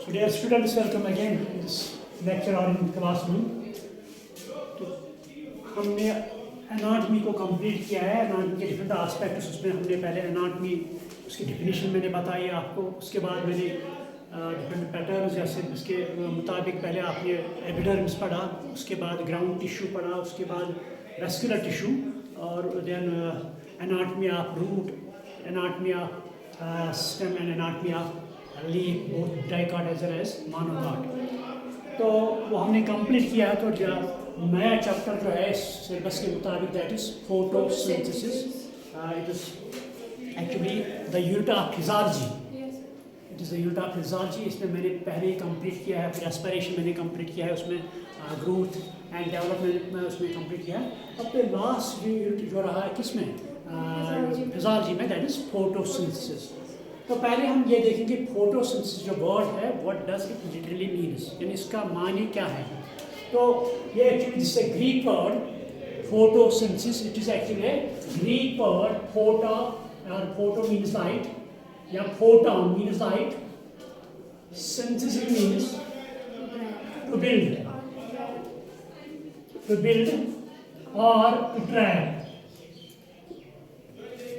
So dear students, welcome again in this lecture or in classroom. तो हमने anatomy को complete किया है. एनाटॉमी के डिफरेंट एस्पेक्ट्स, उसमें हमने पहले एनाटॉमी उसकी डिफिनीशन मैंने बताई आपको. उसके बाद मैंने डिफरेंट पैटर्न्स जैसे उसके मुताबिक पहले आपने एपिडर्मिस पढ़ा, उसके बाद ग्राउंड टिश्यू पढ़ा, उसके बाद वेस्कुलर टिश्यू और then anatomy of root, anatomy of stem and anatomy of leaf, both dicot as well as monocot. तो वो हमने कंप्लीट किया है. तो जो नया चैप्टर जो है सिलेबस के मुताबिक that is photosynthesis. It is actually the unit of physiology. It is the unit of physiology. इसमें मैंने पहले ही कंप्लीट किया है, फिर रेस्पिरेशन मैंने कंप्लीट किया है, उसमें ग्रोथ एंड डेवलपमेंट में उसमें कंप्लीट किया है. अब तो लास्ट यूनिट जो रहा है किसमें, फिजियोलॉजी में, दैट इज फोटोसिंथेसिस. तो पहले हम ये देखेंगे फोटोसिंथेसिस जो वर्ड है what does it literally means, यानी इसका मानी क्या है. तो ये actually this is Greek word photosynthesis. It is actually Greek word photo, और फोटो मीन्स लाइट या photon means light. Synthesis means to build or to trap.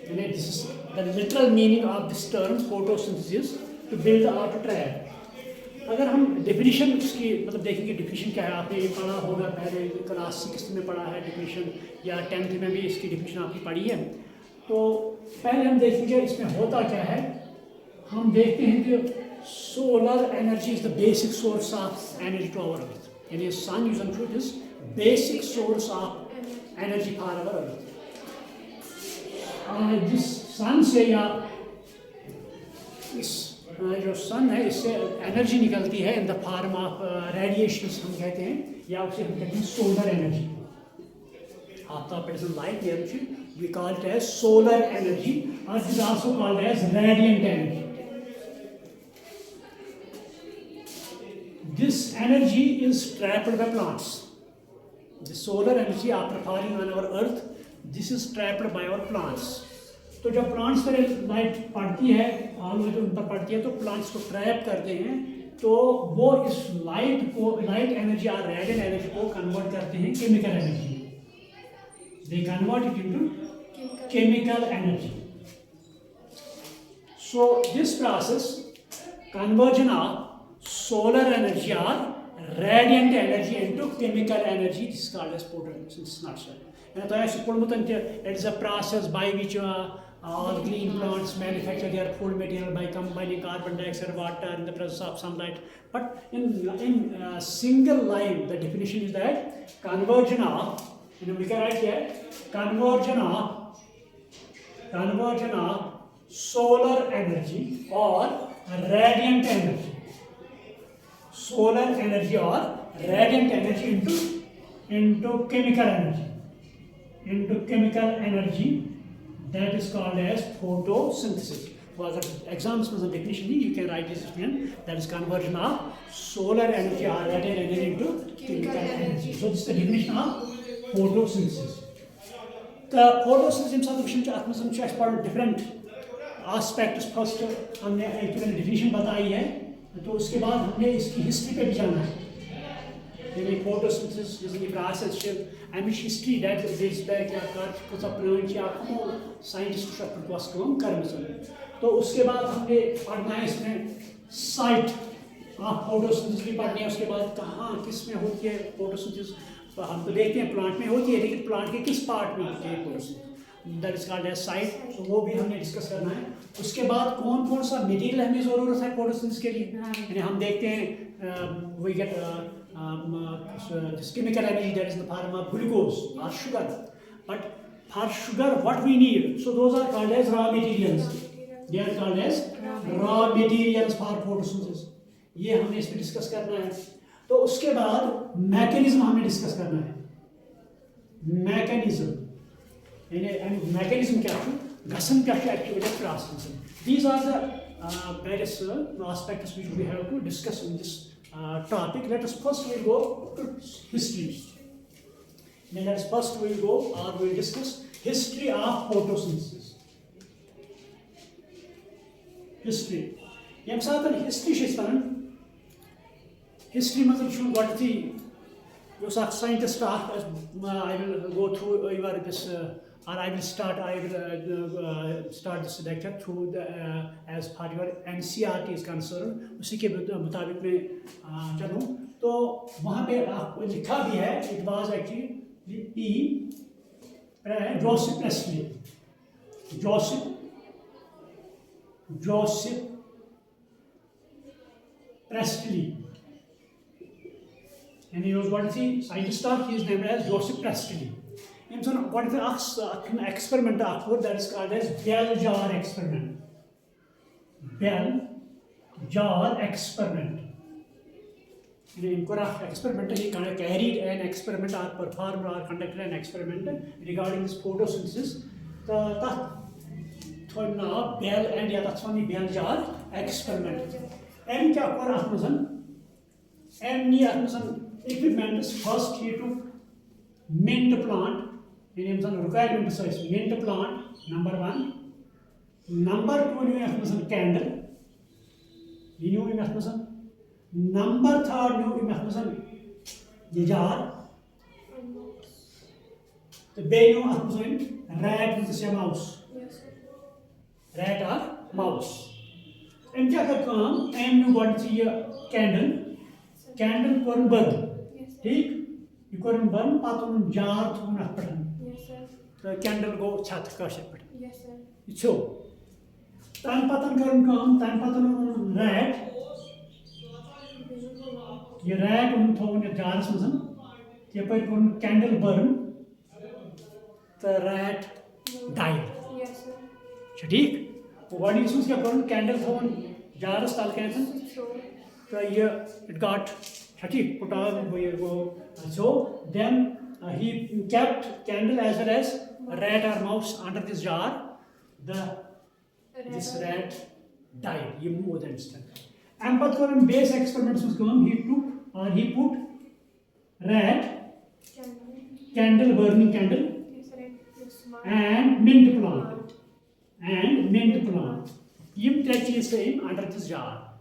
And this is the literal meaning of this term photosynthesis, to build or to trap. अगर हम definition उसकी मतलब देखेंगे definition क्या है. आपने ये पढ़ा होगा पहले क्लास 6 में पढ़ा है डेफिनेशन, या 10th में भी इसकी डेफिनेशन आपने पढ़ी है. तो पहले हम देखेंगे इसमें होता क्या है. हम देखते हैं कि solar energy is the basic source of energy to our earth. यानी sun use and truth is basic source of energy for our earth. जिस सन से या इस जो सन है इससे एनर्जी निकलती है in the form of radiations हम कहते हैं, या उसे हम कहते हैं सोलर एनर्जी. आफ्ताब पे light energy we call it as solar energy, or it is also called as radiant energy. This energy is trapped by plants. The solar energy after falling on our earth, this is trapped by our plants. तो जब plants पर light पड़ती है, always उन पर पड़ती है, तो प्लांट्स को ट्रैप करते हैं. तो वो इस लाइट एनर्जी और रेडिएंट एनर्जी को कन्वर्ट करते हैं chemical energy. They convert it into chemical energy. So this process, conversion of solar energy or radiant energy into chemical energy, this is called as photosynthesis. And it is a process by which all green plants manufacture their food material by combining carbon dioxide, water in the presence of sunlight. But in single line, the definition is that conversion of, we can write here, conversion of solar energy or radiant energy. Solar energy or radiant energy into chemical energy. Into chemical energy, that is called as photosynthesis. For the exams for the definition, you can write this expression, that is conversion of solar energy or radiant energy into chemical energy. So this is the definition of photosynthesis. The photosynthesis में different aspects. First हमने एक definition बताई है, तो उसके बाद हमने इसकी हिस्ट्री पे भी जाना है. यानी photosynthesis is the process Amish history that dates back या कर कुछ अपना कि आपको साइंटिस्ट प्रपोज काम करना चाहिए. तो उसके बाद हमने पढ़ना है इसमें साइट ऑफ फोटोसिंथेसिस भी पढ़नी है. उसके बाद कहाँ किस में होती है फोटोसिंथेसिस. हम तो देखते हैं प्लांट में होती है, लेकिन प्लांट के किस पार्ट में होती है photosynthesis, that is called as site. तो वो भी हमने डिस्कस करना है. उसके बाद कौन कौन सा मटेरियल हमें ज़रूरत है फोटोसिंथेसिस के लिए. यानी हम देखते हैं we get this chemical energy that is in the form of glucose or sugar. But for sugar what we need, so those are called as raw materials. They are called as raw materials for photosynthesis. ये हमने इस पे discuss करना है. तो उसके बाद mechanism हमें डिस्कस करना है. मैकेनिज्म यानी मैकेनिज्म क्या है, गसन क्या है actually process. These are the various aspects which we have to discuss in this topic. Let us first we'll go to history. Then let us first we'll go or we'll discuss history of photosynthesis. History. Yem saatan history shis panan history must show what the yes अख scientist I will go through your this or I will start start this lecture through the as far your NCERT is concerned उसी के मुताबिक मैं चलूँ तो वहाँ पे लिखा भी है it was actually P. Joseph Presley Joseph Presley. And he was what is he scientist he is named as Joseph Presley. And so what is the experiment that is called as bell jar experiment. Bell jar experiment. In experiment he carried an experiment or performed or conducted an experiment regarding this photosynthesis. The bell and that's one bell jar experiment. And equipment is first he took mint plant in requirement size mint plant number 1, number 2 new candle new number 3 new jar the bay rat is a mouse rat or mouse and you got the candle for burn ठीक ये कोरन बन पातुन jar थुन पठन तो candle गो छत काशे पठन yes sir इछो तान पतन rat ये रैट उन थोन ये जारस मसन ये पर कोन कैंडल बर्न तो रैट डाइड यस सर ठीक व्हाट इज क्या कोन कैंडल थोन जारस ताल कैसन तो ये it got put on so then he kept candle as well as a rat or mouse under this jar. This rat died. He moved the instant. And but for base experiments was going, he put rat, candle, burning candle, and mint plant. Yim three is same under this jar.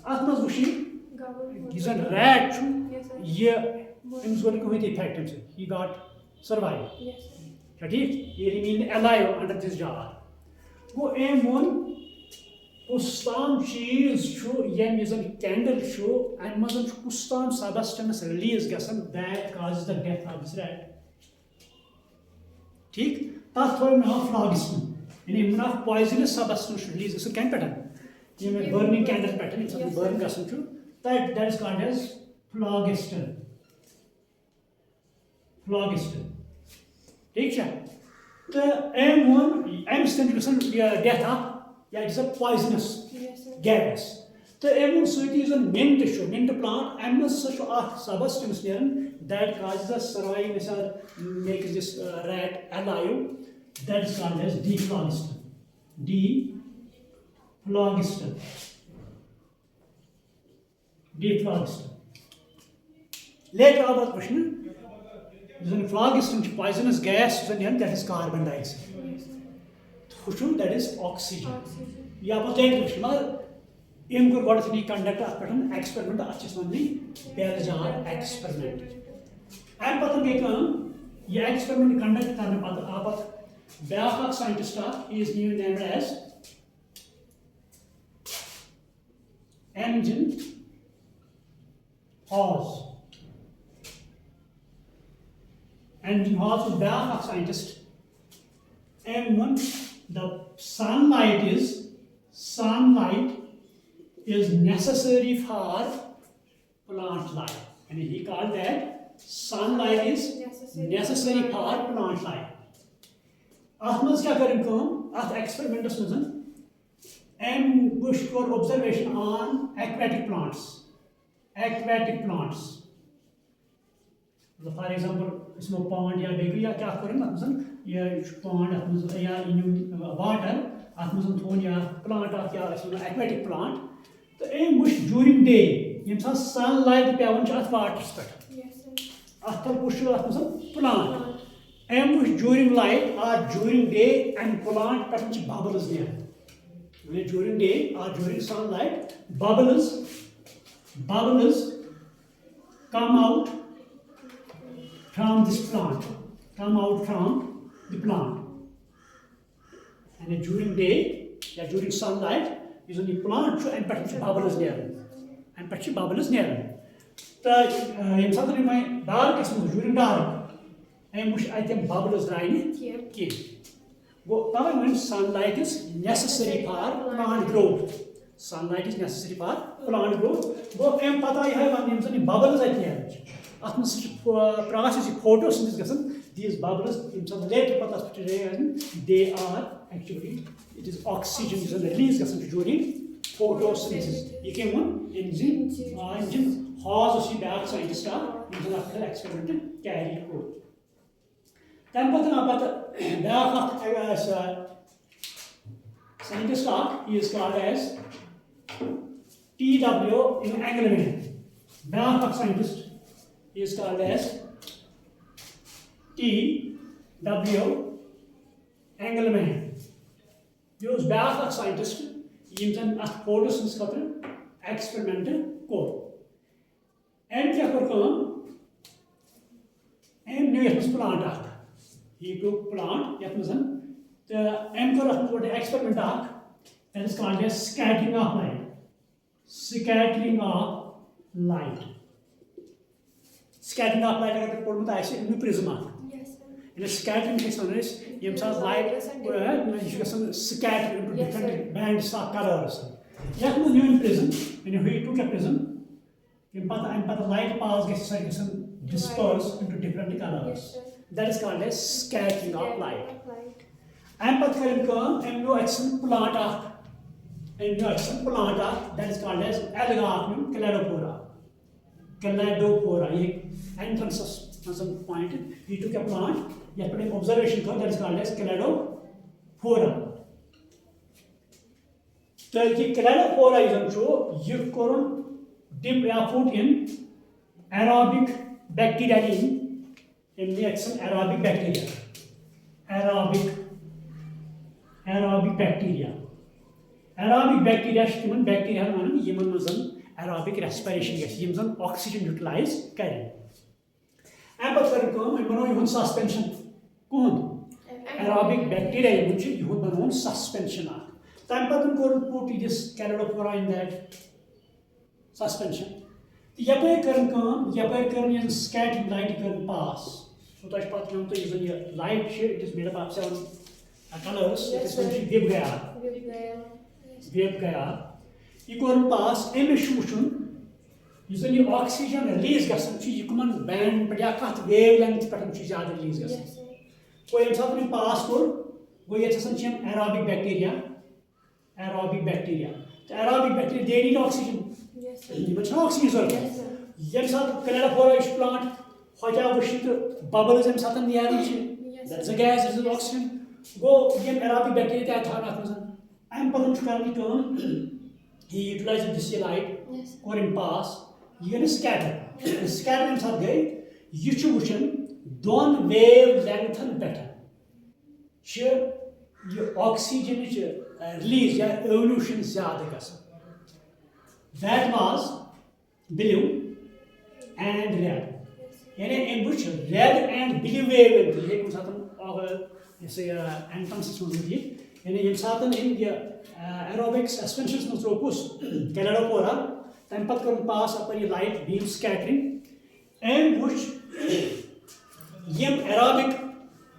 Atmas wushi. He's a rat. Effect. He got survived. He remained alive under this jar. Go one Ustam cheese show, yem is a candle show, and mother Ustam substance release gasan that causes the death of this rat. Take that for phlogiston. And enough poisonous substance release is a can pattern. You may burning candle pattern, it's a burn gasan too. That is called as phlogiston. Take check. The M stimulation death up, yeah, it is a poisonous gas. The M is a mint tissue, mint plant, M is such a substance that causes the survival or makes this rat alive. That is called as dephlogiston. Dephlogiston. Later about question, phlogiston poisonous gas that is carbon dioxide. That is oxygen. Yeah, but later in what is conduct an experiment, bell jar experiment. And the experiment conducted Belfast scientist is named as engine Hawes. Engine Hawes was Belfast scientist. And the sunlight is necessary for plant life. And he called that sunlight is necessary for plant life. Ahmad experiment and push for observation on aquatic plants. For example, pond या bakery या क्या करें ये pond या water थोन या plant या aquatic plant तो aim push during day ये sunlight पेवन water पे push plant ambush during light or during day and plant bubbles there. During day or during sunlight, bubbles come out from this plant, come out from the plant. And during day, during sunlight, is only plant and bubbles there. And bubbles there. The my dark is during dark. And I think bubbles raining. When sunlight is necessary for plant growth. Sunlight is necessary for plant growth. Bubbles at the end. Process photosynthesis. These bubbles, they are actually, it is oxygen is released during photosynthesis. You can engine cause of the scientist experiment carry out. Then scientist is called as TW in Engelmann. Back scientist is called as TW Engelmann. Use back scientist in a photosynthesis experiment code. And new plant. He took plant, the anchor experiment that is called as scattering of light. Scattering of light. Scattering of light is a prism. In a scattering case, light scattered into different bands of colors. In prism, when you took a prism, the light pass gets dispersed into different colors. That is called as scattering of light. And plant that is called as Calladopora. Entrance of some point, he took a plant, he put an observation code that is called as Calladopora. So the Calladopora is true, you could dip your foot in aerobic bacteria in the aerobic bacteria. Aerobic bacteria. Aerobic bacteria aerobic respiration, oxygen utilize carry. And suspension. Aerobic bacteria suspension. Put this Calladopora in that suspension. The is scattering light can pass. So that's part of the light, it is made up of 7 colors. It is going to wave gaya. You can pass emission. Usually oxygen release gas. You can band, but you can't wavelength release gas. So you can pass for aerobic bacteria. Aerobic bacteria, they need oxygen. Yes, oxygen. Yes, Calladopora plant, bubbles and something that's a gas, this is oxygen. Go again, aerobic bacteria. I'm going he utilizes this light, or in pass, you're going to scatter. Scattering are gay, you choose don't wavelength and better. Sure, your oxygen release, your evolution is that was blue and red. In which red and blue wavelength, entrance in the aerobic suspensions Calladopora, then pass upon light beam scattering, and which aerobic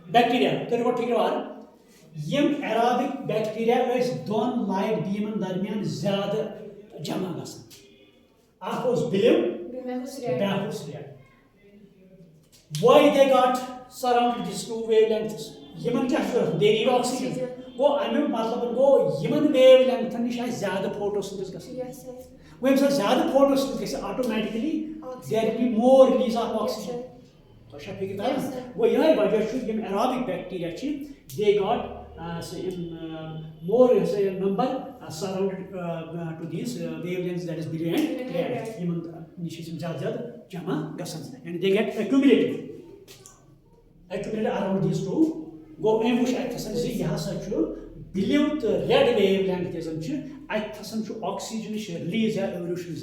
bacteria, aerobic bacteria is don't light beam and darmian zyada jama gasan. Akos blue, back red. Why they got surrounded these two wavelengths? They need oxygen. Go, I mean, go, human wavelength is photosynthesis. Yes, sir. When photosynthesis, automatically there will be more release of oxygen. Yes, aerobic bacteria, they got more number surrounded to these wavelengths, that is blue and red. And they get accumulated around these two. Go ambush blue red wavelength oxygen release evolution.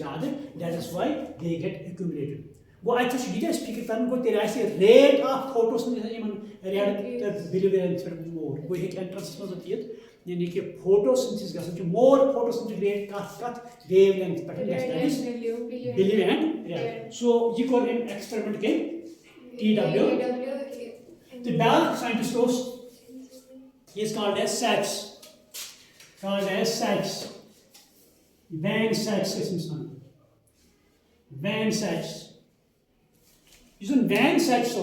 That is why they get accumulated. गो अच्छा ये फिक्र कर गो तेरे rate of photosynthesis red बिलीवेंस more गो हे एंट्रेंस मज यानी कि फोटोसिंथेसिस गसन मोर फोटोसिंथेसिस रेट कत वेवलेंथ पे बिलीव एंड रेड सो ये कोर इन एक्सपेरिमेंट के TW the back scientist is called as Sachs Van Sachs Van Sachs Using Van Sachs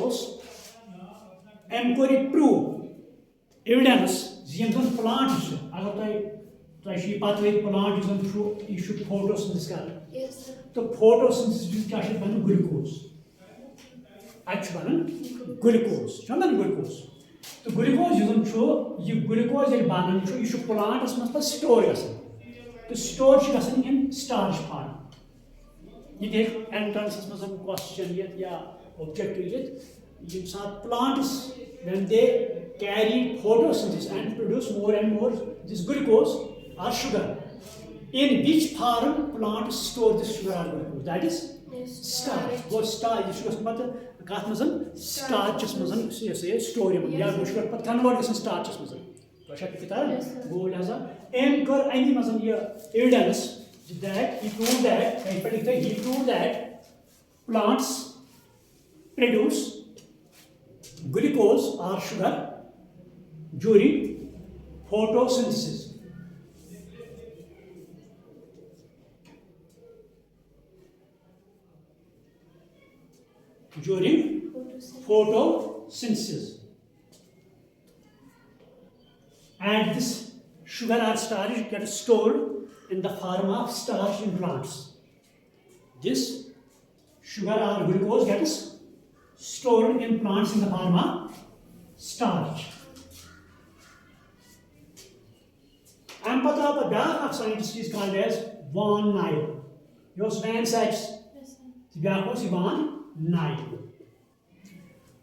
and prove evidence that plant agar try plant you should photosynthesis kar तो photosynthesis क्या should बन glucose अच्छा बन glucose क्या बन glucose तो glucose ये glucose ये बानन ये should plant असमस पर store गसन तो store should गसन in starch form ये देख entrance असमस हम question ये या objective ये plants when they carry photosynthesis and produce more and more this glucose or sugar in which form plants store this sugar or glucose that is starch वो starch ये sugar मतलब काथ मज़न starch मज़न ये से store या वो sugar पत convert गसन starch मज़न तो अच्छा कितना वो लिहाजा एंकर ऐनी मज़न ये evidence that he proved that plants produce glucose or sugar during photosynthesis. During photosynthesis. And this sugar or starch gets stored in the form of starch in plants. This sugar or glucose gets stored in plants in the form of starch. And the back scientist is called as Von Nile. Yours Van Sachs. The back was Von Nile.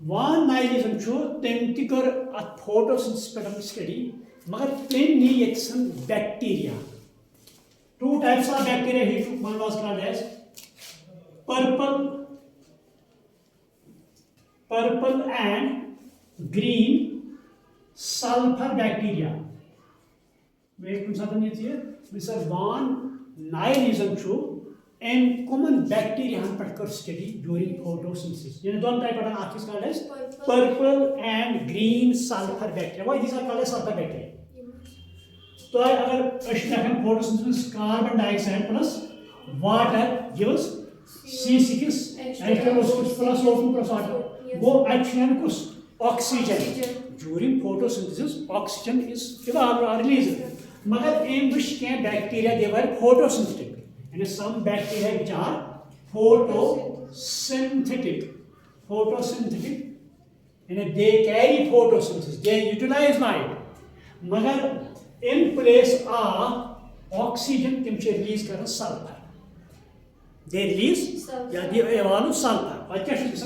Von Nile is true. Tentiker a photosynthesis study. Magar plain need some bacteria. Two types of bacteria here. One was called as purple and green sulfur bacteria. Wait, Mr. Von Nile is true. And common bacteria han patkar study during photosynthesis. You know, one type of article is called as purple and green sulfur bacteria. Why these are called as sulfur bacteria? So, agar photosynthesis carbon dioxide plus water gives C6 H2O6 plus O2 plus water. Go action oxygen. During photosynthesis, oxygen is released. Magar aim which can bacteria they were photosynthetic. And some bacteria which are photosynthetic, and they carry photosynthesis, they utilize light. Magar in place of oxygen, they release sulfur. They release sulfur. What is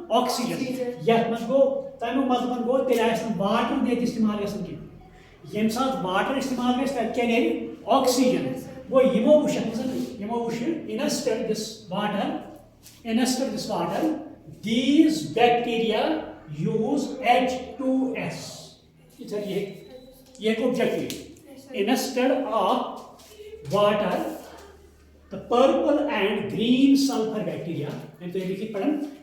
oxygen? Yet must go. Time must go. There is some water. They istemal gasan ki. Yem saat water istemal gas that can oxygen. Go emotion instead this water. These bacteria use H2S. It's a objective. Instead of water, the purple and green sulfur bacteria.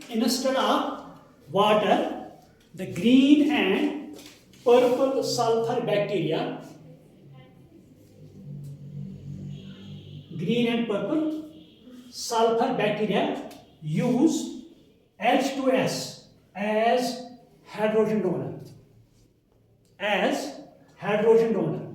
Instead of water, the green and purple sulfur bacteria. Green and purple sulfur bacteria use H2S as hydrogen donor. As hydrogen donor.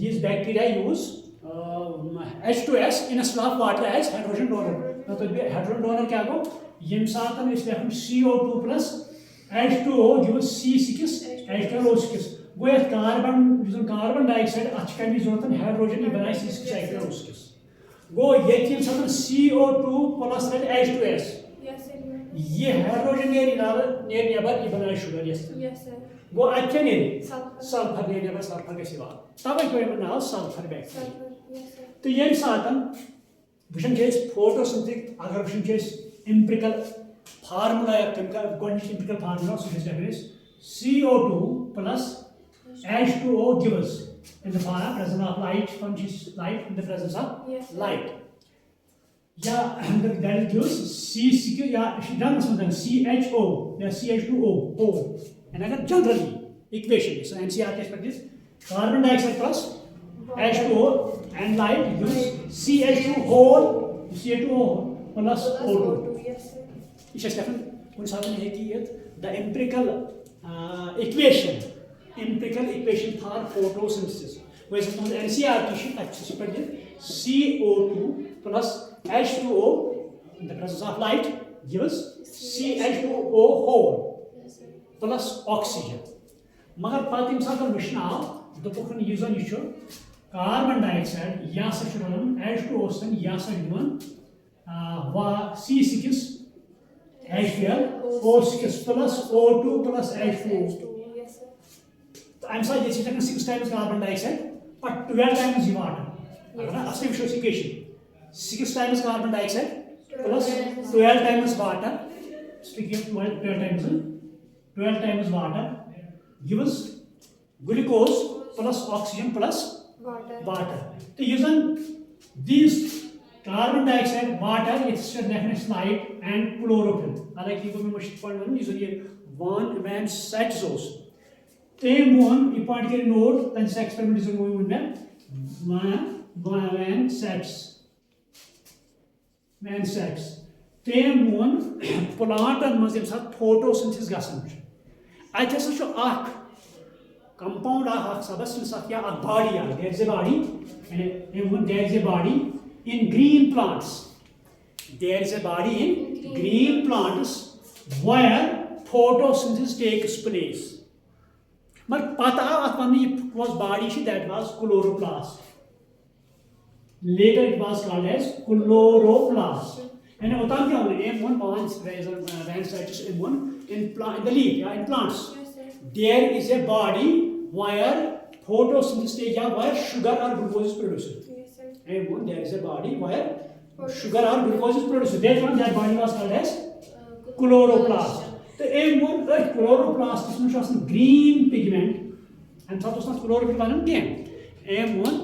These bacteria use H2S instead of water as hydrogen donor. तो hydrogen donor क्या गो यम सातन इस लेखन CO2 plus H2O gives C6 H2O6 गो ये carbon dioxide अच्छा भी जरूरत है hydrogen ये बनाए C6 H2O6 गो ये चीज सातन CO2 plus H2S ये हाइड्रोजन नेर नेबर ये बनाए शुगर गो अच्छा नेर सल्फर नेर नेबर सल्फर गए सिवा तब एक नाव सल्फर बैक्टीरिया तो ये सातन वुचन फोटोसिंथेसिस अगर वुचन एम्पिरिकल फार्मूला या empirical formula so CO2 plus H2O gives in the presence of light, light in the presence of light. Yeah, and that gives C yeah, CHO, yeah, CH2O, O. And I got generally equation. So NCERT is like this: carbon dioxide plus H2O and light gives CH2 whole, CH2O plus O2. It's just the empirical empirical equation for photosynthesis. Whereas NCERT CO2 plus H2O in the presence of light gives CH2O whole plus oxygen. Magar patim sakal vishna the pukun user issue carbon dioxide yasa churan H2O san yasa given C6 H2 O6 plus O2 plus H2O. I'm sorry, this is 6 times carbon dioxide, but 12 times water. That's the equation. 6 times carbon dioxide plus 12 times water. Stick here 12 times water gives glucose plus oxygen plus water. So using these carbon dioxide, water, its next light, and chlorophyll. I like to use Van Satzos. They won, you point here note, and this experiment is going with them. Van Satz. They won, plant and Muslims have photosynthesis gasan. I just show arc. Compound arc, substance of a body. There is a body, and there is a body in green plants. There is a body in green plants where photosynthesis takes place. But pata was body that was chloroplast. Later it was called as chloroplast. And M1 bonds M1 in the leaf, in plants. There is a body where photosynthesis where sugar or glucose is produced. M1 there is a body where sugar or glucose is produced. Therefore that body was called as chloroplast. The M1 chloroplast is green pigment and thought was not chlorophyll M1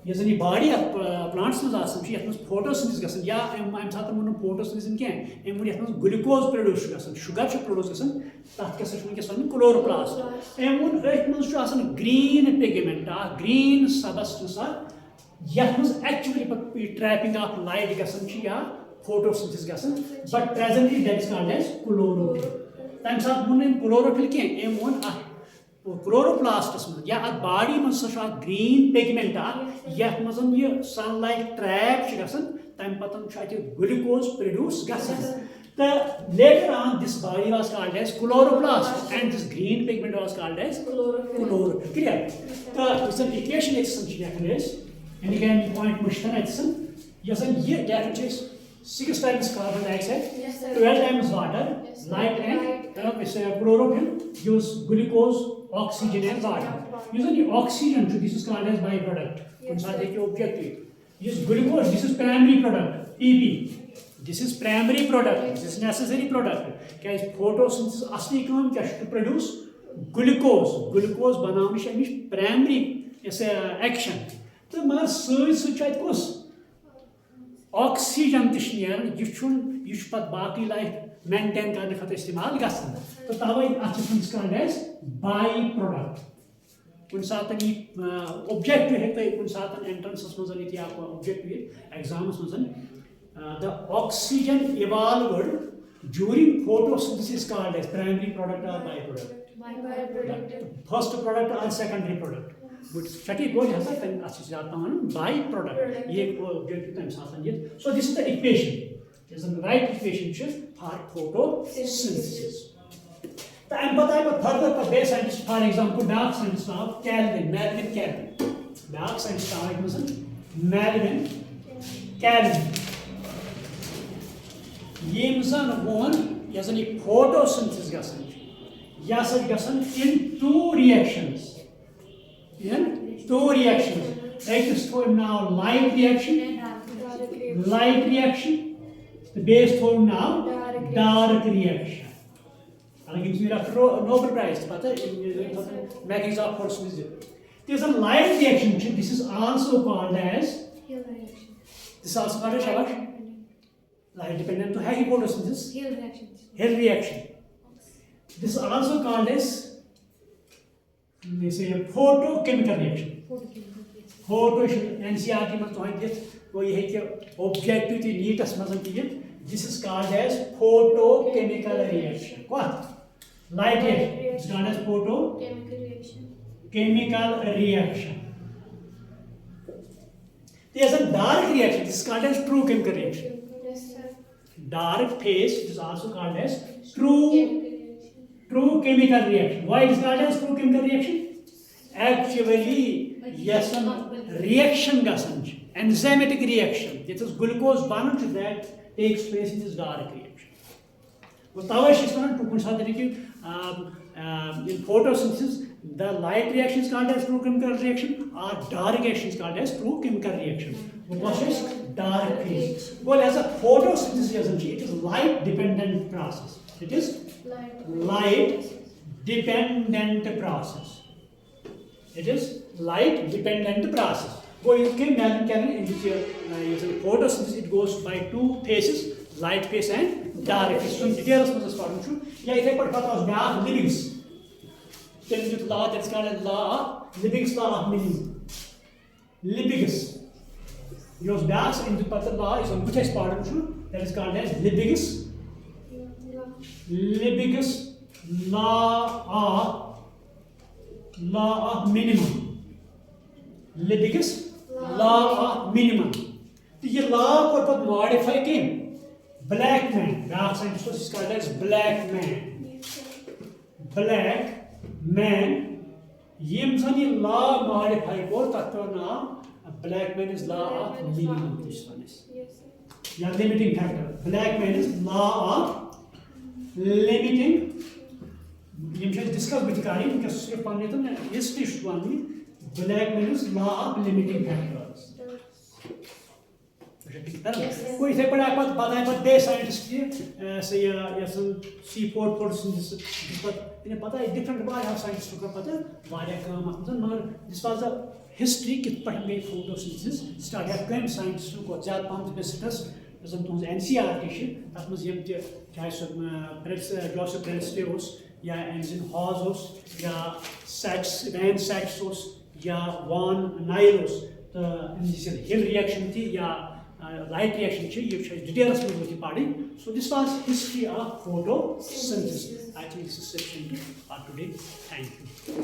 yes any body of plants was awesome she has photosynthesis yeah I'm talking about photosynthesis M1 has glucose produce sugar should produce that is chloroplast M1 has green pigment green substance yes actually trapping of light photosynthesis but presently that is called as chlorophyll. Times of chlorophyll M1 chloroplast yeah a body must have green pigment yeah must sunlight trap time patam glucose produce gases. Later on this body was called as chloroplast and this green pigment was called as chlorophyll. Clear? The equation is and again point Mushtan Edison yes and here that is 6 times carbon dioxide, 12 times water, light and chlorophyll gives glucose, oxygen and water. Using oxygen, this is called as byproduct. Objective. Use glucose, this is primary product, EP. This is primary product, this is necessary product. Photosynthesis asli kaam to produce glucose. Glucose banavne primary action. So magar oxygen you should put baki life maintain karne khatir istemal gasan to tawai is called as byproduct kun satan objective hekta kun satan entrance manzan iti objective exams manzan the oxygen evolved during photosynthesis is called as primary product or byproduct first product or secondary product but chati goal has a byproduct ye objective time satan so this is the equation is the right equation for photosynthesis the empathy further base scientist for example dark scientist of Melvin Kelvin dark scientist of Melvin Kelvin Yemzan won as a photosynthesis gasan. Yes, gasan in two reactions. In two reactions. Like this for now light reaction. Light reaction. The base for now dark reaction. I'll give you a Nobel Prize, but making of photosynthesis. There's a light reaction. This is also called as. This is also called as light dependent to high photosynthesis. Hill reaction. This is also called as they say a photochemical reaction. Photo NCRT must point it. Objective to neat as this is called as photochemical reaction. What? Light reaction. It's called as photochemical reaction. There's a dark reaction. This is called as true chemical reaction. Dark phase is also called as true chemical reaction. Why it is called as true chemical reaction? Actually, yes, reaction gasan, enzymatic reaction. It is glucose bond that takes place in this dark reaction. In photosynthesis, the light reaction is called as true chemical reaction, or dark reaction is called as true chemical reaction. What is dark phase? Well, as a photosynthesis, it is light dependent process. It is light dependent process. It is light dependent process. Well, you can imagine in photosynthesis, it goes by two phases, light phase and dark phase. From details, Liebig's. Law that's called as law of Liebig's law of minimum. Liebig's. Your back's into the law is on which is part of that is called as Liebig's. Liebig's law of minimum. Liebig's law of minimum. The law for modify came. Black man. Dark scientist is called as black man. Black man. Yemsani law modify for now. Black man is law of minimum. This one is. Yeah, limiting factor. Black man is law of limiting. You should discuss with the guardian because history should one. Black man is law of limiting factors. कोई इथे पढ़ा पत बताए पत बे scientist ये से या C4 photosynthesis but इन्हें पता है different बार आप साइंटिस्ट को पता है वाले काम मतलब मगर this was the history कित पढ़ में photosynthesis start है कम साइंटिस्ट को ज़्यादा पांच बेसिकस जब तुम NCRT शे तब मुझे ये चाहे सब Joseph Brelstes या एंजिन हॉर्स या Sachs Van Sachs या Van Niles तो इनसे हिल रिएक्शन थी या light reaction details so this was history of photosynthesis. I think this is sufficient for today. Thank you.